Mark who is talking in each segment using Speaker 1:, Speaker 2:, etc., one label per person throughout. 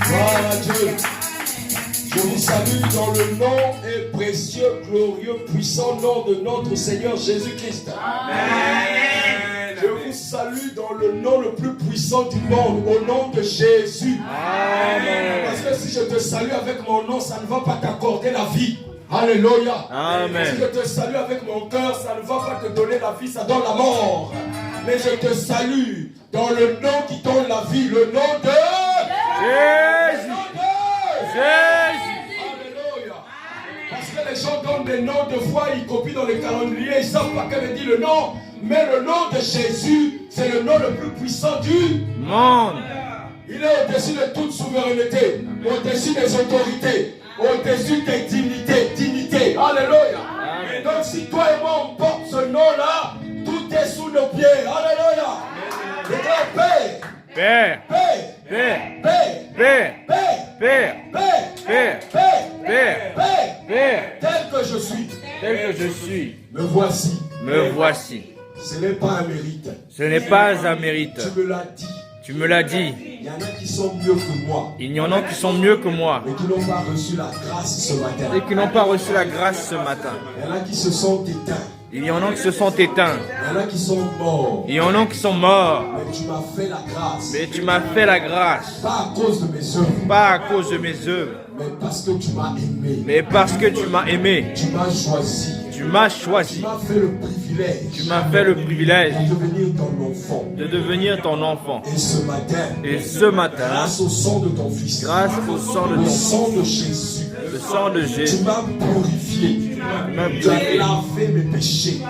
Speaker 1: Gloire à Dieu. Je vous salue dans le nom et précieux, glorieux, puissant nom de notre Seigneur Jésus-Christ. Amen. Je vous salue dans le nom le plus puissant du monde, au nom de Jésus. Amen. Parce que si je te salue avec mon nom, ça ne va pas t'accorder la vie. Alléluia. Amen. Si je te salue avec mon cœur, ça ne va pas te donner la vie, ça donne la mort. Mais je te salue dans le nom qui donne la vie, le nom de Jésus. Jésus. Alléluia. Parce que les gens donnent des noms de fois, ils copient dans les calendriers, ils ne savent pas quel dit le nom. Mais le nom de Jésus, c'est le nom le plus puissant du monde. Il est au-dessus de toute souveraineté, au-dessus des autorités, au-dessus des dignités. Alléluia. Amen. Donc si toi et moi on porte ce nom-là, tout est sous nos pieds. Alléluia. Déclare paix. Paix. Paix. Paix. Paix. Paix. Paix. Paix. Paix. Paix. Tel que je suis. Tel que je suis. Me voici. Me voici. Ce n'est pas un mérite. Ce n'est pas un mérite. Tu me l'as dit. Tu me l'as dit. Il y en a qui sont mieux que moi. Il y en a qui sont mieux que moi. Mais qui n'ont pas reçu la grâce ce matin. Et qui n'ont pas reçu la grâce ce matin. Il y en a qui se sont éteints. Il y en a qui se sont éteints. Il y en a qui sont morts. Il y en a qui sont morts. Mais tu m'as fait la grâce. Mais tu m'as fait la grâce. Pas à cause de mes œuvres. Pas à cause de mes œuvres. Mais parce que tu m'as aimé. Mais parce que tu m'as aimé. Tu m'as choisi. Tu m'as choisi. Tu m'as fait le privilège. Tu m'as fait le privilège de devenir ton enfant. De devenir ton enfant. Et ce matin, grâce au sang de ton fils. Grâce au sang de ton fils. Le sang de Jésus. Le sang de Jésus. Tu m'as purifié. Tu as lavé mes péchés.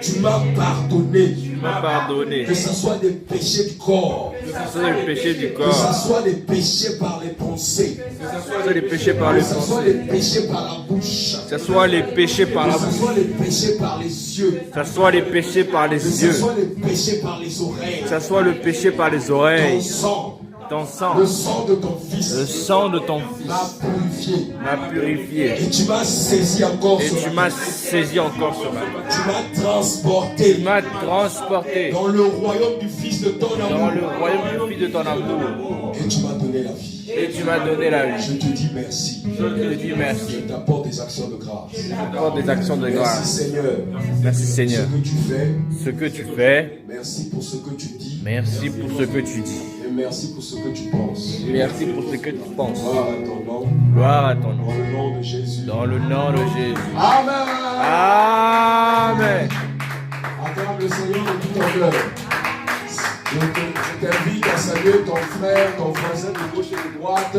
Speaker 1: Tu m'as pardonné. Tu m'as pardonné. Que ce soit des péchés du corps. Que ce soit des péchés du corps. Que ce soit des péchés par les pensées. Que ce soit des péchés par les pensées. Que ce soit des péchés par la bouche. Que ce soit les péchés par la bouche. Que ce soit les péchés par les yeux. Que ce soit les péchés par les yeux. Que ce soit les péchés par les oreilles. Que ce soit le péché par les oreilles. Ton sang. Ton sang. Le sang de ton fils. Le sang de ton fils. M'a purifié. M'a purifié. Et tu m'as saisi encore ce matin. Et tu m'as saisi encore ce matin. Tu m'as transporté. Tu m'as transporté. Dans le royaume du fils de ton amour. Dans le royaume du fils de ton amour. Et tu m'as donné la vie. Et tu m'as donné la vie. Je te dis merci. Je te dis merci. Je t'apporte des actions de grâce. Je t'apporte des actions de grâce. Merci Seigneur. Merci Seigneur. Ce que tu fais. Ce que tu fais. Merci pour ce que tu dis. Merci pour ce que tu dis. Et merci pour ce que tu penses. Merci pour ce que tu penses. Gloire à ton nom. Gloire à ton nom. Dans le nom de Jésus. Dans le nom de Jésus. Amen. Amen. Acclame le Seigneur de tout ton cœur. Je t'invite à saluer ton frère, ton voisin de gauche et de droite.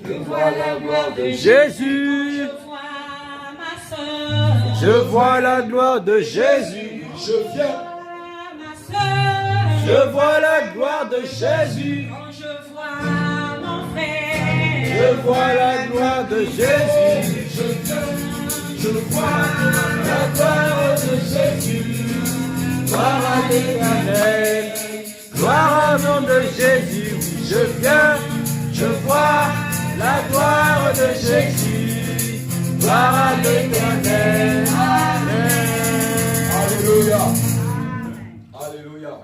Speaker 1: Je vois la gloire de Jésus. Je vois la gloire de Jésus. Je viens. Je vois la gloire de Jésus. Je vois mon frère. Je vois la gloire de Jésus. Je vois la gloire de Jésus. Gloire à l'Éternel. Gloire au nom de Jésus. Oui, je viens. Je vois la gloire de Jésus. Gloire à l'Éternel. Amen. Alléluia. Alléluia.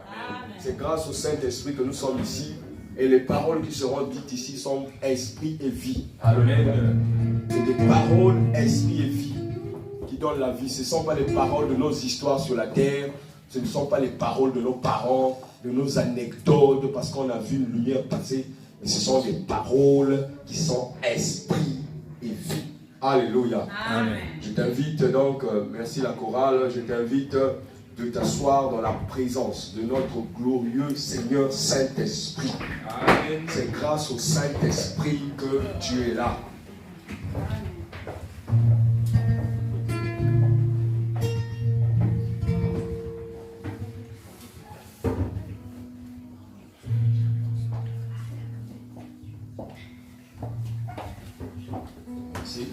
Speaker 1: C'est grâce au Saint-Esprit que nous sommes ici. Et les paroles qui seront dites ici sont esprit et vie. Amen. C'est des paroles, esprit et vie qui donnent la vie. Ce ne sont pas les paroles de nos histoires sur la terre. Ce ne sont pas les paroles de nos parents, de nos anecdotes, parce qu'on a vu une lumière passer. Mais ce sont des paroles qui sont esprit et vie. Alléluia. Amen. Je t'invite donc, merci la chorale, je t'invite de t'asseoir dans la présence de notre glorieux Seigneur Saint-Esprit. C'est grâce au Saint-Esprit que tu es là. Merci.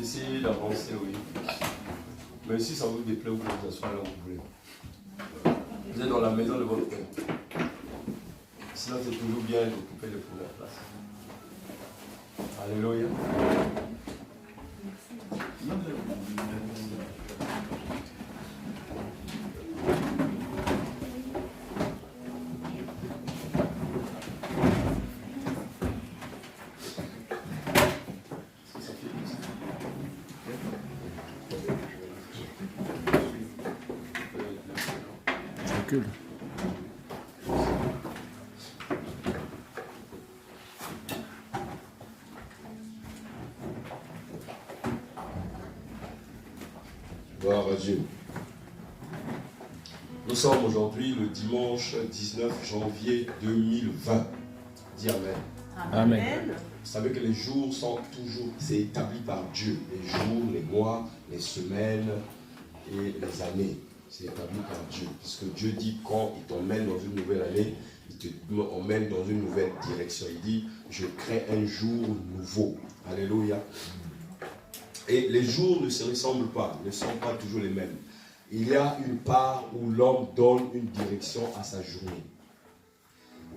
Speaker 1: Essayez d'avancer, oui. Mais si ça vous déplaît, vous pouvez vous asseoir là où vous voulez. Vous êtes dans la maison de votre père. Sinon, c'est toujours bien d'occuper la place. Alléluia.
Speaker 2: Recule.
Speaker 1: Gloire à Dieu. Nous sommes aujourd'hui le dimanche 19 janvier 2020. Dis Amen.
Speaker 2: Amen.
Speaker 1: Vous savez que les jours sont toujours, c'est établi par Dieu. Les jours, les mois, les semaines et les années. C'est établi par Dieu. Parce que Dieu dit quand il t'emmène dans une nouvelle année, il t'emmène dans une nouvelle direction. Il dit, je crée un jour nouveau. Alléluia. Et les jours ne se ressemblent pas, ne sont pas toujours les mêmes. Il y a une part où l'homme donne une direction à sa journée.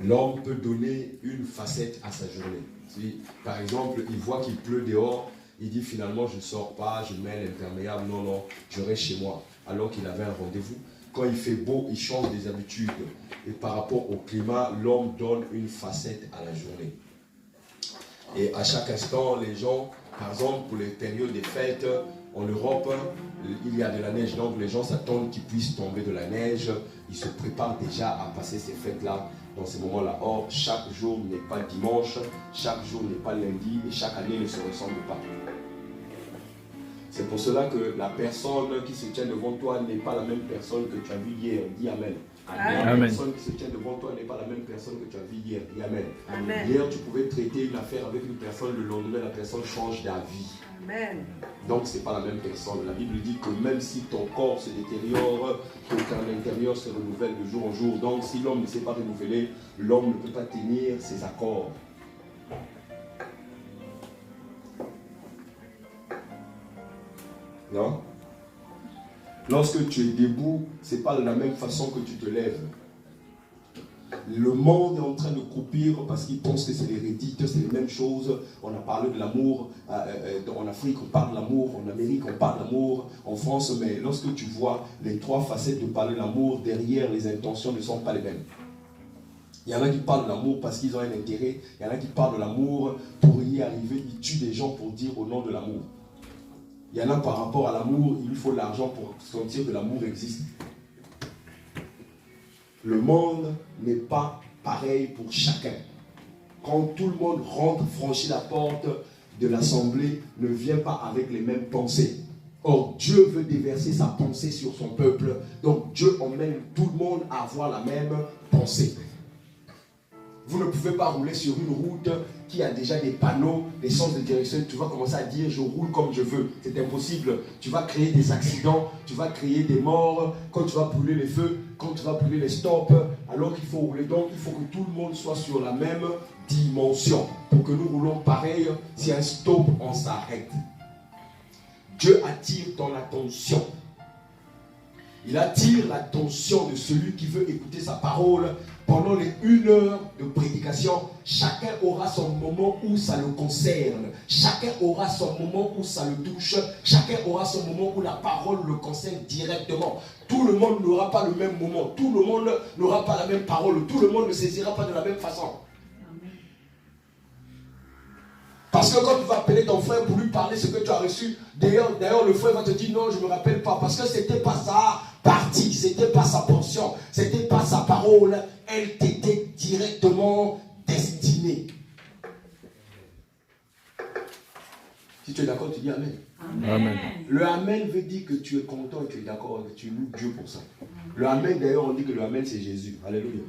Speaker 1: L'homme peut donner une facette à sa journée. Si, par exemple, il voit qu'il pleut dehors, il dit finalement je ne sors pas, je mets l'imperméable, non, je reste chez moi. Alors qu'il avait un rendez-vous. Quand il fait beau, il change des habitudes. Et par rapport au climat, l'homme donne une facette à la journée. Et à chaque instant, les gens, par exemple, pour les périodes des fêtes, en Europe, il y a de la neige, donc les gens s'attendent qu'il puisse tomber de la neige. Ils se préparent déjà à passer ces fêtes-là, dans ces moments-là. Or, chaque jour n'est pas dimanche, chaque jour n'est pas lundi, et chaque année ne se ressemble pas. C'est pour cela que la personne qui se tient devant toi n'est pas la même personne que tu as vue hier. Dis Amen.
Speaker 2: Amen.
Speaker 1: La personne qui se tient devant toi n'est pas la même personne que tu as vue hier. Dis Amen.
Speaker 3: Amen.
Speaker 1: Hier, tu pouvais traiter une affaire avec une personne, le lendemain, la personne change d'avis.
Speaker 3: Amen.
Speaker 1: Donc, ce n'est pas la même personne. La Bible dit que même si ton corps se détériore, que ton intérieur se renouvelle de jour en jour. Donc, si l'homme ne s'est pas renouvelé, l'homme ne peut pas tenir ses accords. Non? Lorsque tu es debout, ce n'est pas de la même façon que tu te lèves. Le monde est en train de croupir parce qu'ils pensent que c'est l'hérédité, c'est les mêmes choses. On a parlé de l'amour en Afrique, on parle de l'amour, en Amérique, on parle de l'amour, en France, mais lorsque tu vois les trois facettes de parler de l'amour, derrière les intentions ne sont pas les mêmes. Il y en a qui parlent de l'amour parce qu'ils ont un intérêt, il y en a qui parlent de l'amour pour y arriver, ils tuent des gens pour dire au nom de l'amour. Il y en a par rapport à l'amour, il lui faut l'argent pour sentir que l'amour existe. Le monde n'est pas pareil pour chacun. Quand tout le monde rentre, franchit la porte de l'assemblée, ne vient pas avec les mêmes pensées. Or, Dieu veut déverser sa pensée sur son peuple. Donc, Dieu emmène tout le monde à avoir la même pensée. Vous ne pouvez pas rouler sur une route qui a déjà des panneaux, des sens de direction. Tu vas commencer à dire je roule comme je veux. C'est impossible. Tu vas créer des accidents, tu vas créer des morts. Quand tu vas brûler les feux, quand tu vas brûler les stops, alors qu'il faut rouler. Donc il faut que tout le monde soit sur la même dimension. Pour que nous roulons pareil, si un stop, on s'arrête. Dieu attire ton attention. Il attire l'attention de celui qui veut écouter sa parole. Pendant les 1 heure de prédication, chacun aura son moment où ça le concerne. Chacun aura son moment où ça le touche. Chacun aura son moment où la parole le concerne directement. Tout le monde n'aura pas le même moment. Tout le monde n'aura pas la même parole. Tout le monde ne saisira pas de la même façon. Parce que quand tu vas appeler ton frère pour lui parler ce que tu as reçu, d'ailleurs le frère va te dire non, je ne me rappelle pas. Parce que ce n'était pas sa partie, ce n'était pas sa portion, ce n'était pas sa parole. Elle t'était directement destinée. Si tu es d'accord, tu dis Amen.
Speaker 2: Amen.
Speaker 1: Le Amen veut dire que tu es content et tu es d'accord, que tu loues Dieu pour ça. Le Amen, d'ailleurs, on dit que le Amen c'est Jésus. Alléluia.